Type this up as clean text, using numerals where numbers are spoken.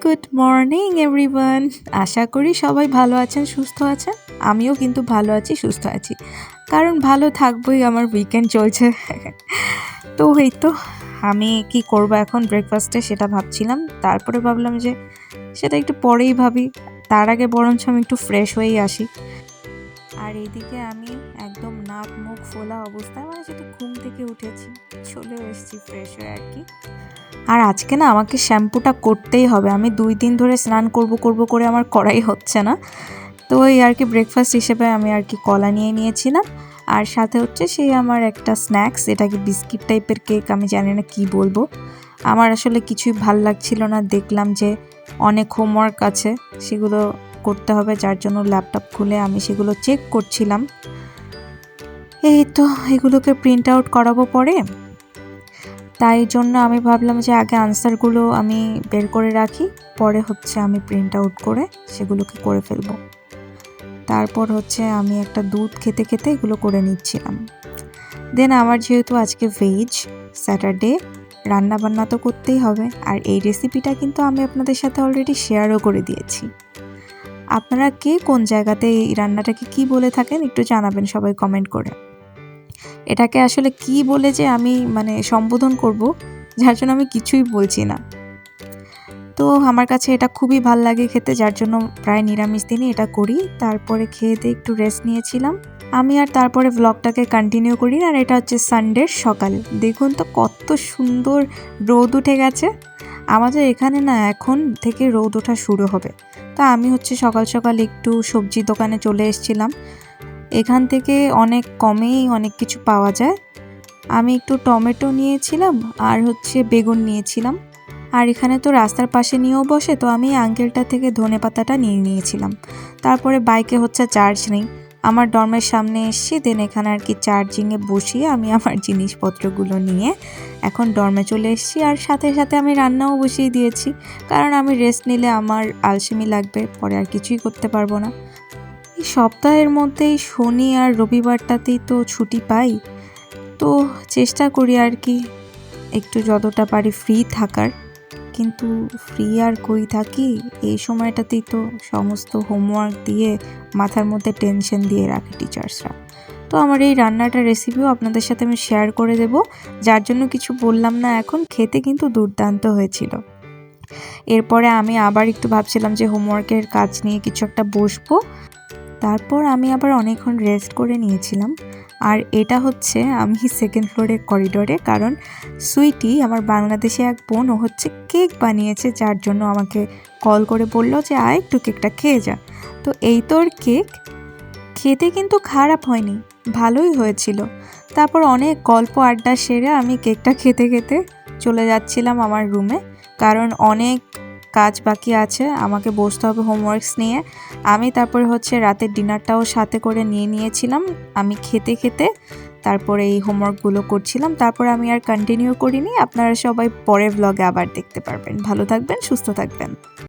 Good morning everyone. আশা করি সবাই ভালো আছেন, সুস্থ আছেন। আমিও কিন্তু ভালো আছি, সুস্থ আছি, কারণ ভালো থাকবোই, আমার উইকেন্ড চলছে। তো এই তো আমি কি করব এখন ব্রেকফাস্টে সেটা ভাবছিলাম, তারপরে ভাবলাম যে সেটা একটু পরেই ভাবি, তার আগে বরঞ্চ আমি একটু ফ্রেশ হয়েই আসি। আর এইদিকে আমি একদম নাক মুখ ফোলা অবস্থায়, মানে সেটা ঘুম থেকে উঠেছি, চলেও এসেছি ফ্রেশ হয়ে আর কি। আর আজকে না আমাকে শ্যাম্পুটা করতেই হবে, আমি 2 দিন ধরে স্নান করব করে আমার করাই হচ্ছে না। তো এই আর কি ব্রেকফাস্ট হিসেবে আমি আর কি কলা নিয়ে নিয়েছিলাম, আর সাথে হচ্ছে সেই আমার একটা স্ন্যাক্স, এটা কি বিস্কিট টাইপের কেক, আমি জানি না কি বলবো। আমার আসলে কিছুই ভাল লাগছিল না, দেখলাম যে অনেক হোমওয়ার্ক আছে, সেগুলো করতে হবে, যার জন্য ল্যাপটপ খুলে আমি সেগুলো চেক করছিলাম। এই তো এগুলোকে প্রিন্ট আউট করাবো পরে, তাই জন্য আমি ভাবলাম যে আগে আনসারগুলো আমি বের করে রাখি, পরে হচ্ছে আমি প্রিন্ট আউট করে সেগুলোকে করে ফেলবো। তারপর হচ্ছে আমি একটা দুধ খেতে খেতে এগুলো করে নিচ্ছিলাম। দেন আমার যেহেতু আজকে ভেজ স্যাটারডে, রান্না বান্না তো করতেই হবে, আর এই রেসিপিটা কিন্তু আমি আপনাদের সাথে অলরেডি শেয়ারও করে দিয়েছি। আপনারা কে কোন জায়গাতে এই রান্নাটাকে কি বলে থাকেন একটু জানাবেন সবাই কমেন্ট করে। এটাকে আসলে কি বলে যে আমি মানে সম্বোধন করব, যার জন্য আমি কিছুই বলছি না। তো আমার কাছে এটা খুবই ভাল লাগে খেতে, যার জন্য প্রায় নিরামিষ দিনই এটা করি। তারপরে খেয়ে দিয়ে একটু রেস্ট নিয়েছিলাম আমি, আর তারপরে ব্লগটাকে কন্টিনিউ করি। আর এটা হচ্ছে সানডের সকাল, দেখুন তো কত সুন্দর রোদ উঠে গেছে। আমাদের এখানে না এখন থেকে রোদ ওঠা শুরু হবে। তা আমি হচ্ছে সকাল সকাল একটু সবজি দোকানে চলে এসেছিলাম, এখান থেকে অনেক কমেই অনেক কিছু পাওয়া যায়। আমি একটু টমেটো নিয়েছিলাম আর হচ্ছে বেগুন নিয়েছিলাম, আর এখানে তো রাস্তার পাশে নিয়েও বসে, তো আমি আঙ্কেলটা থেকে ধনেপাতাটা নিয়ে নিয়েছিলাম। তারপরে বাইকে হচ্ছে চার্জ নেই, আমার ডর্মের সামনে এসেছি, দেন এখানে আর কি চার্জিংয়ে বসিয়ে আমি আমার জিনিসপত্রগুলো নিয়ে এখন ডর্মে চলে এসেছি। আর সাথে সাথে আমি রান্নাও বসিয়ে দিয়েছি, কারণ আমি রেস্ট নিলে আমার আলসেমি লাগবে, পরে আর কিছুই করতে পারবো না। এই সপ্তাহের মধ্যেই শনি আর রবিবারটাতেই তো ছুটি পাই, তো চেষ্টা করি আর কি একটু যতটা পারি ফ্রি থাকার, কিন্তু ফ্রি আর কই থাকি, এই সময়টাতেই তো সমস্ত হোমওয়ার্ক দিয়ে মাথার মধ্যে টেনশন দিয়ে রাখে টিচার্সরা। তো আমার এই রান্নাটার রেসিপিও আপনাদের সাথে আমি শেয়ার করে দেব, যার জন্য কিছু বললাম না এখন, খেতে কিন্তু দুর্দান্ত হয়েছিল। এরপরে আমি আবার একটু ভাবছিলাম যে হোমওয়ার্কের কাজ নিয়ে কিছু একটা বসবো, তারপর আমি আবার অনেকক্ষণ রেস্ট করে নিয়েছিলাম। আর এটা হচ্ছে আমি সেকেন্ড ফ্লোরের করিডোরে, কারণ সুইটি আমার বাংলাদেশে এক বোন, ও হচ্ছে কেক বানিয়েছে, যার জন্য আমাকে কল করে বললো যে আয় একটু কেকটা খেয়ে যা। তো এই তোর কেক, খেতে কিন্তু খারাপ হয়নি, ভালোই হয়েছিল। তারপর অনেক গল্প আড্ডা সেরে আমি কেকটা খেতে খেতে চলে যাচ্ছিলাম আমার রুমে, কারণ অনেক কাজ বাকি আছে, আমাকে বসতে হবে হোমওয়ার্কস নিয়ে। আমি তারপরে হচ্ছে রাতের ডিনারটাও সাথে করে নিয়েছিলাম, আমি খেতে খেতে তারপরে এই হোমওয়ার্কগুলো করছিলাম। তারপরে আমি আর কন্টিনিউ করিনি, আপনারা সবাই পরের ব্লগে আবার দেখতে পারবেন। ভালো থাকবেন, সুস্থ থাকবেন।